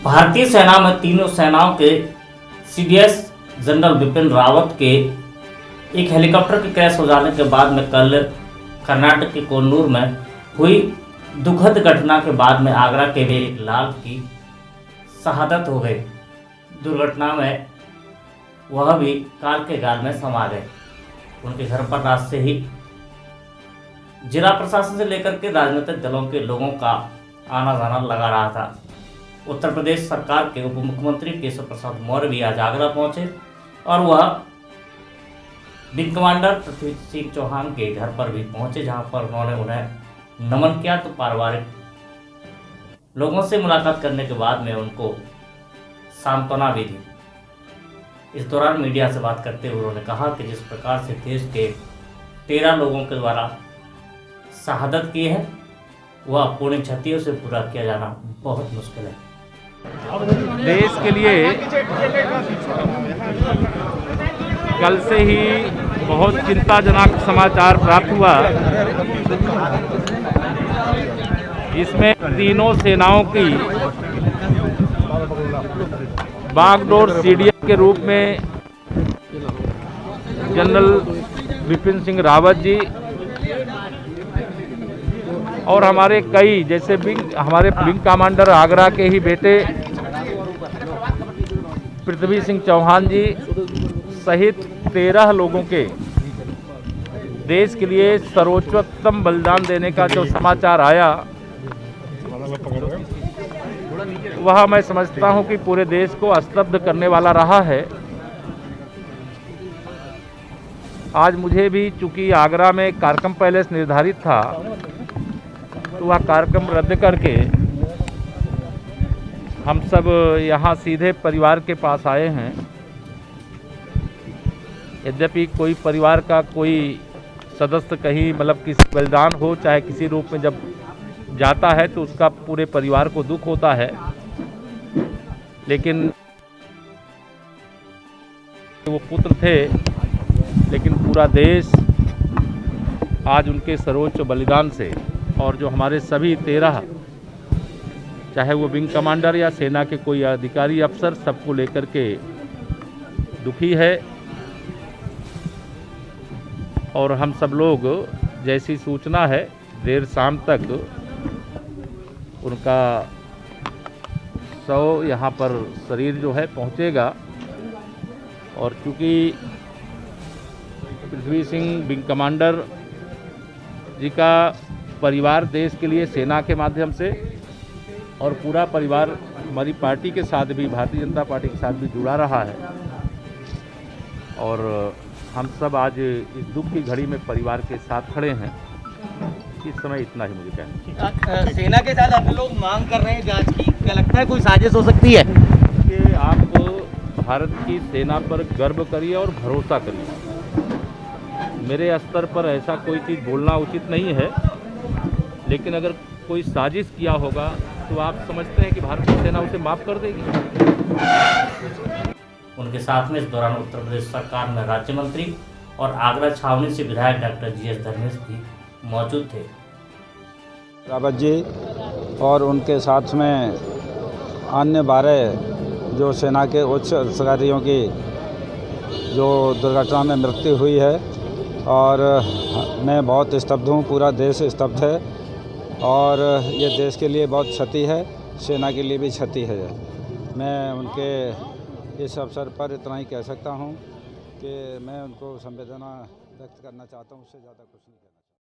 भारतीय सेना में तीनों सेनाओं के सीडीएस जनरल बिपिन रावत के एक हेलीकॉप्टर के क्रैश हो जाने के बाद में कल कर्नाटक के कोन्नूर में हुई दुखद घटना के बाद में आगरा के भी एक लाल की शहादत हो गई। दुर्घटना में वह भी काल के गाल में समा गए। उनके घर पर रात से ही जिला प्रशासन से लेकर के राजनीतिक दलों के लोगों का आना जाना लगा रहा था। उत्तर प्रदेश सरकार के उप मुख्यमंत्री केशव प्रसाद मौर्य भी आज आगरा पहुंचे और वह विंग कमांडर पृथ्वी सिंह चौहान के घर पर भी पहुंचे, जहां पर उन्होंने उन्हें नमन किया। तो पारिवारिक लोगों से मुलाकात करने के बाद में उनको सांत्वना भी दी। इस दौरान मीडिया से बात करते हुए उन्होंने कहा कि जिस प्रकार से देश के 13 लोगों के द्वारा शहादत की है, वह पूर्ण क्षतियों से पूरा किया जाना बहुत मुश्किल है। देश के लिए कल से ही बहुत चिंताजनक समाचार प्राप्त हुआ। इसमें तीनों सेनाओं की बागडोर सीडीएस के रूप में जनरल बिपिन सिंह रावत जी और हमारे कई जैसे हमारे विंग कमांडर आगरा के ही बेटे पृथ्वी सिंह चौहान जी सहित 13 लोगों के देश के लिए सर्वोच्चतम बलिदान देने का जो समाचार आया, वह मैं समझता हूं कि पूरे देश को स्तब्ध करने वाला रहा है। आज मुझे भी चूंकि आगरा में कार्यक्रम पहले से निर्धारित था, तो वह कार्यक्रम रद्द करके हम सब यहाँ सीधे परिवार के पास आए हैं। यद्यपि कोई परिवार का कोई सदस्य कहीं मतलब किसी बलिदान हो चाहे किसी रूप में जब जाता है तो उसका पूरे परिवार को दुख होता है, लेकिन वो पुत्र थे, लेकिन पूरा देश आज उनके सर्वोच्च बलिदान से और जो हमारे सभी 13 चाहे वो विंग कमांडर या सेना के कोई अधिकारी अफसर सबको लेकर के दुखी है। और हम सब लोग जैसी सूचना है देर शाम तक उनका शव यहाँ पर शरीर जो है पहुँचेगा। और चूँकि पृथ्वी सिंह विंग कमांडर जी का परिवार देश के लिए सेना के माध्यम से और पूरा परिवार हमारी पार्टी के साथ भी, भारतीय जनता पार्टी के साथ भी जुड़ा रहा है, और हम सब आज इस दुख की घड़ी में परिवार के साथ खड़े हैं। इस समय इतना ही मुझे कहना है। सेना के साथ आप लोग मांग कर रहे हैं जांच की, क्या लगता है कोई साजिश हो सकती है? कि आप भारत की सेना पर गर्व करिए और भरोसा करिए। मेरे स्तर पर ऐसा कोई चीज़ बोलना उचित नहीं है, लेकिन अगर कोई साजिश किया होगा तो आप समझते हैं कि भारतीय सेना उसे माफ़ कर देगी। उनके साथ में इस दौरान उत्तर प्रदेश सरकार में राज्य मंत्री और आगरा छावनी से विधायक डॉक्टर जीएस धर्मेश भी मौजूद थे। रावत जी और उनके साथ में अन्य 12 जो सेना के उच्च अधिकारियों की जो दुर्घटना में मृत्यु हुई है, और मैं बहुत स्तब्ध हूँ, पूरा देश स्तब्ध है, और ये देश के लिए बहुत क्षति है, सेना के लिए भी क्षति है। मैं उनके इस अवसर पर इतना ही कह सकता हूँ कि मैं उनको संवेदना व्यक्त करना चाहता हूँ, उससे ज़्यादा कुछ नहीं कहना।